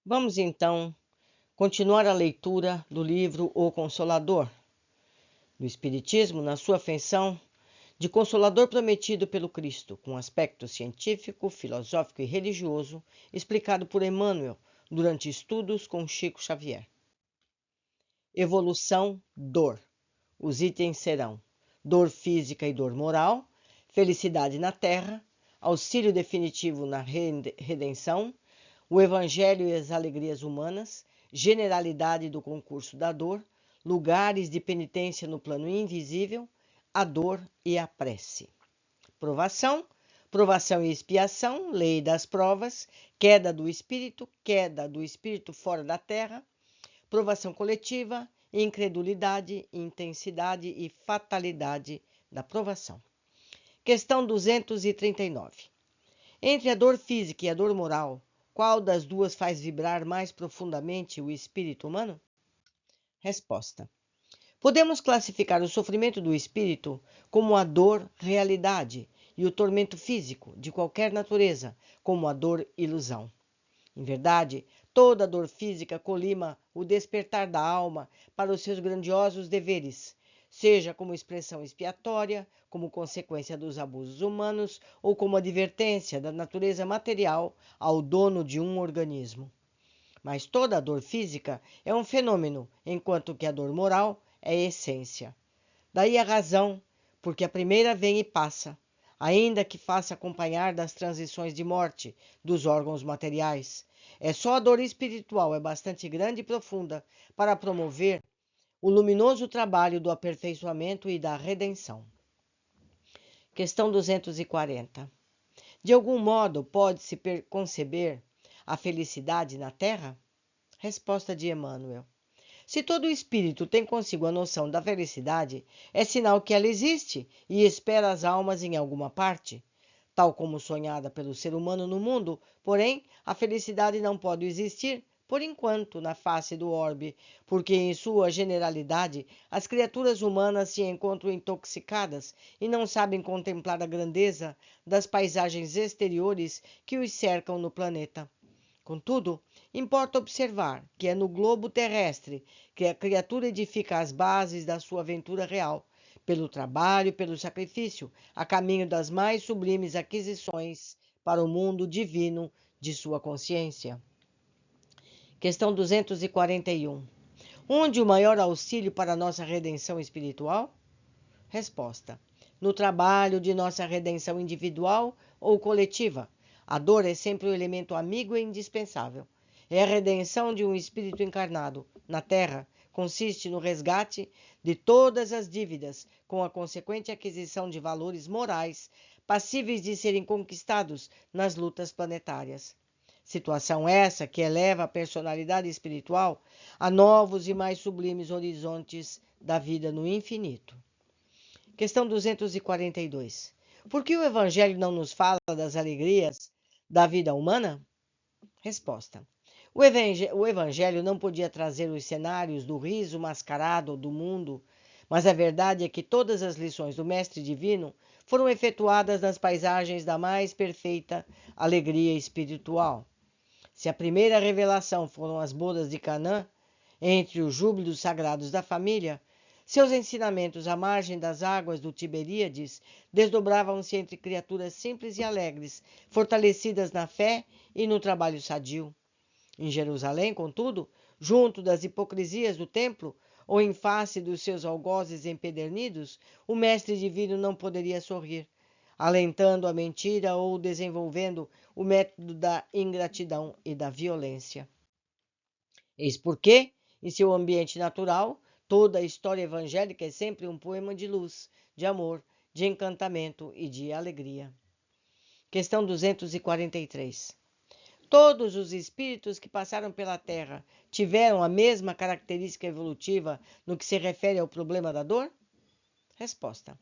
Vamos então continuar a leitura do livro O Consolador, do Espiritismo, na sua feição de Consolador prometido pelo Cristo, com aspecto científico, filosófico e religioso, explicado por Emmanuel durante estudos com Chico Xavier. Evolução, dor. Os itens serão: dor física e dor moral, felicidade na terra, auxílio definitivo na redenção, o Evangelho e as alegrias humanas, generalidade do concurso da dor, lugares de penitência no plano invisível, a dor e a prece. Provação, provação e expiação, lei das provas, queda do espírito fora da terra, provação coletiva, incredulidade, intensidade e fatalidade da provação. Questão 239. Entre a dor física e a dor moral, qual das duas faz vibrar mais profundamente o espírito humano? Resposta: podemos classificar o sofrimento do espírito como a dor realidade e o tormento físico, de qualquer natureza, como a dor ilusão. Em verdade, toda dor física colima o despertar da alma para os seus grandiosos deveres, seja como expressão expiatória, como consequência dos abusos humanos ou como advertência da natureza material ao dono de um organismo. Mas toda dor física é um fenômeno, enquanto que a dor moral é essência. Daí a razão, porque a primeira vem e passa, ainda que faça acompanhar das transições de morte dos órgãos materiais. É só a dor espiritual é bastante grande e profunda para promover o luminoso trabalho do aperfeiçoamento e da redenção. Questão 240. De algum modo pode-se conceber a felicidade na Terra? Resposta de Emmanuel. Se todo espírito tem consigo a noção da felicidade, é sinal que ela existe e espera as almas em alguma parte. Tal como sonhada pelo ser humano no mundo, porém, a felicidade não pode existir, por enquanto, na face do orbe, porque, em sua generalidade, as criaturas humanas se encontram intoxicadas e não sabem contemplar a grandeza das paisagens exteriores que os cercam no planeta. Contudo, importa observar que é no globo terrestre que a criatura edifica as bases da sua aventura real, pelo trabalho e pelo sacrifício, a caminho das mais sublimes aquisições para o mundo divino de sua consciência. Questão 241. Onde o maior auxílio para a nossa redenção espiritual? Resposta: no trabalho de nossa redenção individual ou coletiva. A dor é sempre o elemento amigo e indispensável. É a redenção de um espírito encarnado na Terra, consiste no resgate de todas as dívidas, com a consequente aquisição de valores morais passíveis de serem conquistados nas lutas planetárias. Situação essa que eleva a personalidade espiritual a novos e mais sublimes horizontes da vida no infinito. Questão 242. Por que o Evangelho não nos fala das alegrias da vida humana? Resposta: o Evangelho não podia trazer os cenários do riso mascarado do mundo, mas a verdade é que todas as lições do Mestre Divino foram efetuadas nas paisagens da mais perfeita alegria espiritual. Se a primeira revelação foram as bodas de Canaã, entre os júbilos sagrados da família, seus ensinamentos à margem das águas do Tiberíades desdobravam-se entre criaturas simples e alegres, fortalecidas na fé e no trabalho sadio. Em Jerusalém, contudo, junto das hipocrisias do templo, ou em face dos seus algozes empedernidos, o Mestre Divino não poderia sorrir, alentando a mentira ou desenvolvendo o método da ingratidão e da violência. Eis porque, em seu ambiente natural, toda a história evangélica é sempre um poema de luz, de amor, de encantamento e de alegria. Questão 243. Todos os espíritos que passaram pela Terra tiveram a mesma característica evolutiva no que se refere ao problema da dor? Resposta: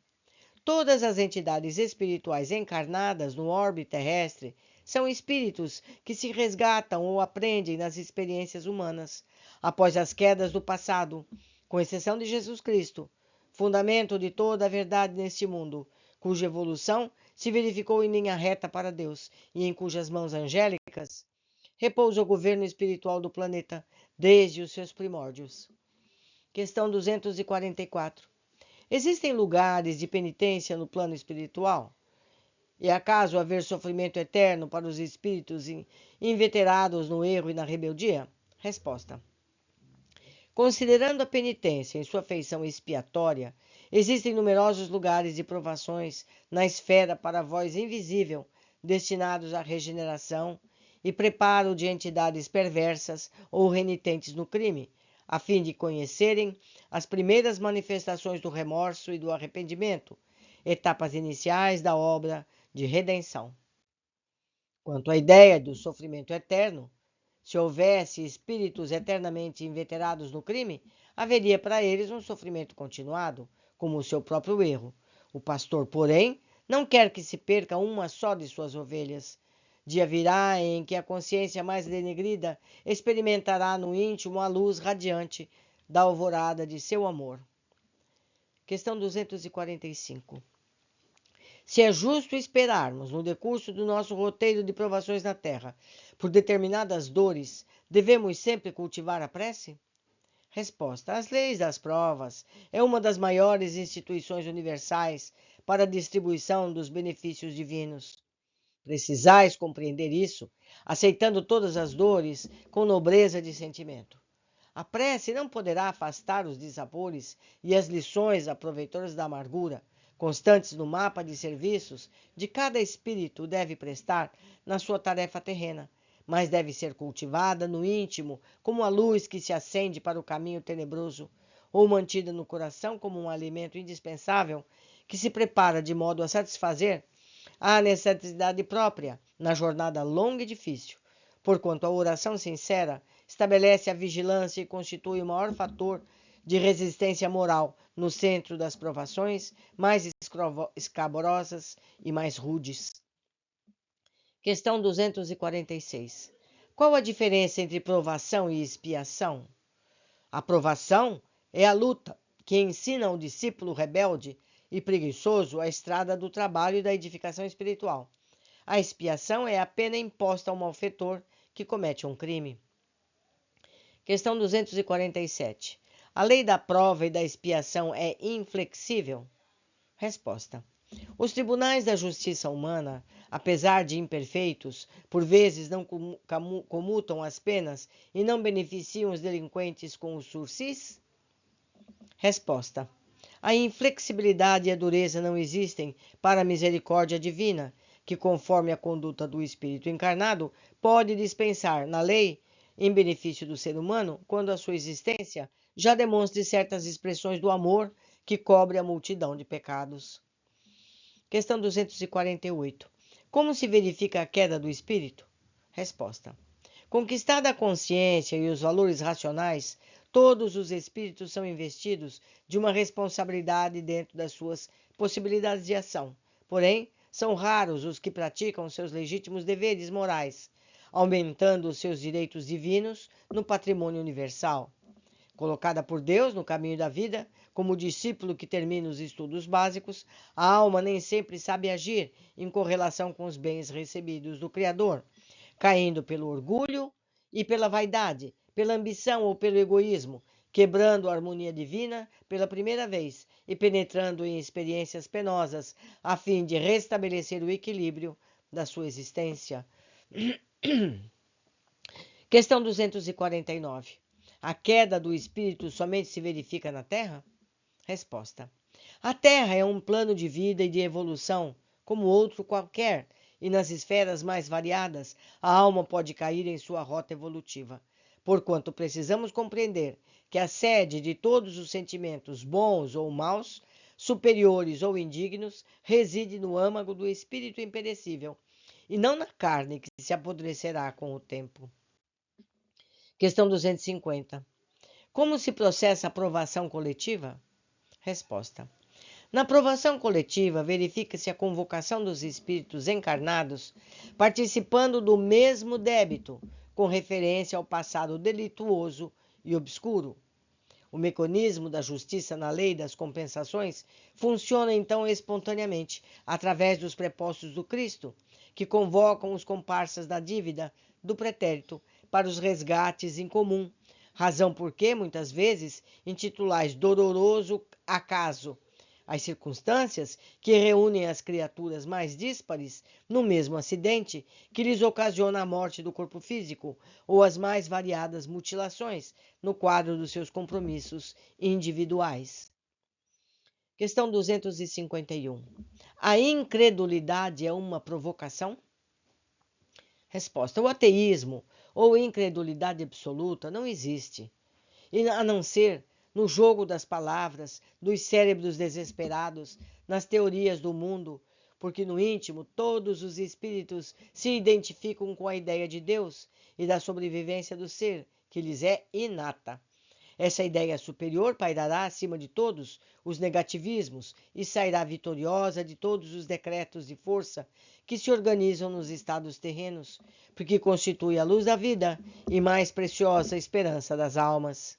todas as entidades espirituais encarnadas no orbe terrestre são espíritos que se resgatam ou aprendem nas experiências humanas, após as quedas do passado, com exceção de Jesus Cristo, fundamento de toda a verdade neste mundo, cuja evolução se verificou em linha reta para Deus e em cujas mãos angélicas repousa o governo espiritual do planeta desde os seus primórdios. Questão 244. Existem lugares de penitência no plano espiritual? E acaso haver sofrimento eterno para os espíritos inveterados no erro e na rebeldia? Resposta. Considerando a penitência em sua feição expiatória, existem numerosos lugares de provações na esfera para a voz invisível, destinados à regeneração e preparo de entidades perversas ou renitentes no crime, a fim de conhecerem as primeiras manifestações do remorso e do arrependimento, etapas iniciais da obra de redenção. Quanto à ideia do sofrimento eterno, se houvesse espíritos eternamente inveterados no crime, haveria para eles um sofrimento continuado, como o seu próprio erro. O pastor, porém, não quer que se perca uma só de suas ovelhas. Dia virá em que a consciência mais denegrida experimentará no íntimo a luz radiante da alvorada de seu amor. Questão 245. Se é justo esperarmos, no decurso do nosso roteiro de provações na Terra, por determinadas dores, devemos sempre cultivar a prece? Resposta. As leis das provas é uma das maiores instituições universais para a distribuição dos benefícios divinos. Precisais compreender isso, aceitando todas as dores com nobreza de sentimento. A prece não poderá afastar os dissabores e as lições aproveitoras da amargura, constantes no mapa de serviços de cada espírito deve prestar na sua tarefa terrena, mas deve ser cultivada no íntimo como a luz que se acende para o caminho tenebroso, ou mantida no coração como um alimento indispensável que se prepara de modo a satisfazer a necessidade própria na jornada longa e difícil, porquanto a oração sincera estabelece a vigilância e constitui o maior fator de resistência moral no centro das provações mais escabrosas e mais rudes. Questão 246. Qual a diferença entre provação e expiação? A provação é a luta que ensina ao discípulo rebelde e preguiçoso a estrada do trabalho e da edificação espiritual. A expiação é a pena imposta ao malfeitor que comete um crime. Questão 247. A lei da prova e da expiação é inflexível? Resposta. Os tribunais da justiça humana, apesar de imperfeitos, por vezes não comutam as penas e não beneficiam os delinquentes com o sursis? Resposta. A inflexibilidade e a dureza não existem para a misericórdia divina, que, conforme a conduta do espírito encarnado, pode dispensar na lei em benefício do ser humano, quando a sua existência já demonstre certas expressões do amor que cobre a multidão de pecados. Questão 248. Como se verifica a queda do espírito? Resposta. Conquistada a consciência e os valores racionais, todos os espíritos são investidos de uma responsabilidade dentro das suas possibilidades de ação. Porém, são raros os que praticam seus legítimos deveres morais, aumentando os seus direitos divinos no patrimônio universal. Colocada por Deus no caminho da vida, como discípulo que termina os estudos básicos, a alma nem sempre sabe agir em correlação com os bens recebidos do Criador, caindo pelo orgulho e pela vaidade, pela ambição ou pelo egoísmo, quebrando a harmonia divina pela primeira vez e penetrando em experiências penosas, a fim de restabelecer o equilíbrio da sua existência. Questão 249. A queda do espírito somente se verifica na Terra? Resposta. A Terra é um plano de vida e de evolução, como outro qualquer, e nas esferas mais variadas, a alma pode cair em sua rota evolutiva. Porquanto precisamos compreender que a sede de todos os sentimentos, bons ou maus, superiores ou indignos, reside no âmago do espírito imperecível, e não na carne que se apodrecerá com o tempo. Questão 250. Como se processa a provação coletiva? Resposta. Na provação coletiva, verifica-se a convocação dos espíritos encarnados participando do mesmo débito, com referência ao passado delituoso e obscuro. O mecanismo da justiça na lei das compensações funciona então espontaneamente, através dos prepostos do Cristo, que convocam os comparsas da dívida do pretérito para os resgates em comum, razão por que, muitas vezes, intitulais doloroso acaso as circunstâncias que reúnem as criaturas mais díspares no mesmo acidente que lhes ocasiona a morte do corpo físico ou as mais variadas mutilações no quadro dos seus compromissos individuais. Questão 251. A incredulidade é uma provocação? Resposta: o ateísmo ou incredulidade absoluta não existe, a não ser no jogo das palavras, dos cérebros desesperados, nas teorias do mundo, porque no íntimo todos os espíritos se identificam com a ideia de Deus e da sobrevivência do ser, que lhes é inata. Essa ideia superior pairará acima de todos os negativismos e sairá vitoriosa de todos os decretos de força que se organizam nos estados terrenos, porque constitui a luz da vida e mais preciosa esperança das almas.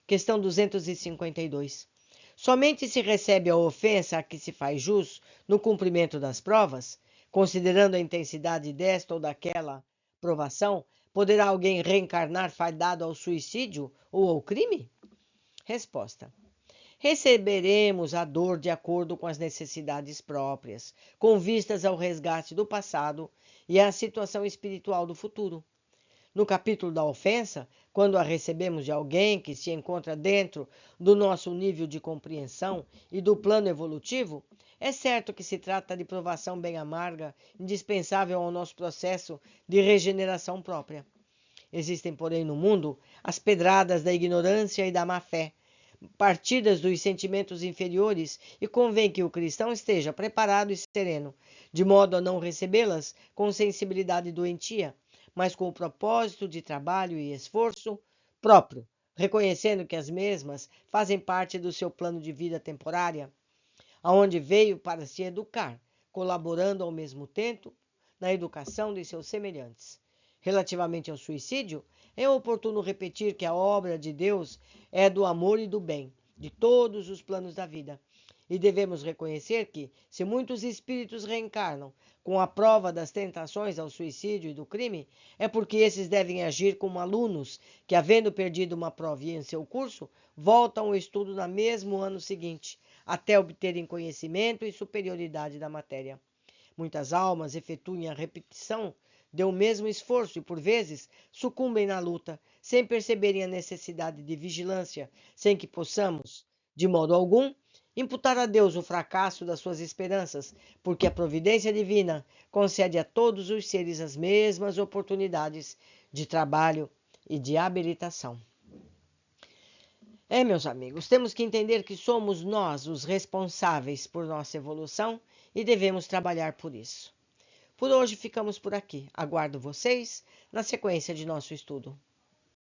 Questão 252. Somente se recebe a ofensa a que se faz jus no cumprimento das provas, considerando a intensidade desta ou daquela provação, poderá alguém reencarnar fadado ao suicídio ou ao crime? Resposta: receberemos a dor de acordo com as necessidades próprias, com vistas ao resgate do passado e à situação espiritual do futuro. No capítulo da ofensa, quando a recebemos de alguém que se encontra dentro do nosso nível de compreensão e do plano evolutivo, é certo que se trata de provação bem amarga, indispensável ao nosso processo de regeneração própria. Existem, porém, no mundo as pedradas da ignorância e da má-fé, partidas dos sentimentos inferiores, e convém que o cristão esteja preparado e sereno, de modo a não recebê-las com sensibilidade doentia, mas com o propósito de trabalho e esforço próprio, reconhecendo que as mesmas fazem parte do seu plano de vida temporária, aonde veio para se educar, colaborando ao mesmo tempo na educação de seus semelhantes. Relativamente ao suicídio, é oportuno repetir que a obra de Deus é do amor e do bem, de todos os planos da vida. E devemos reconhecer que, se muitos espíritos reencarnam com a prova das tentações ao suicídio e do crime, é porque esses devem agir como alunos que, havendo perdido uma provinha em seu curso, voltam ao estudo no mesmo ano seguinte, até obterem conhecimento e superioridade da matéria. Muitas almas efetuam a repetição de um mesmo esforço e, por vezes, sucumbem na luta, sem perceberem a necessidade de vigilância, sem que possamos, de modo algum, imputar a Deus o fracasso das suas esperanças, porque a providência divina concede a todos os seres as mesmas oportunidades de trabalho e de habilitação. Meus amigos, temos que entender que somos nós os responsáveis por nossa evolução e devemos trabalhar por isso. Por hoje ficamos por aqui. Aguardo vocês na sequência de nosso estudo.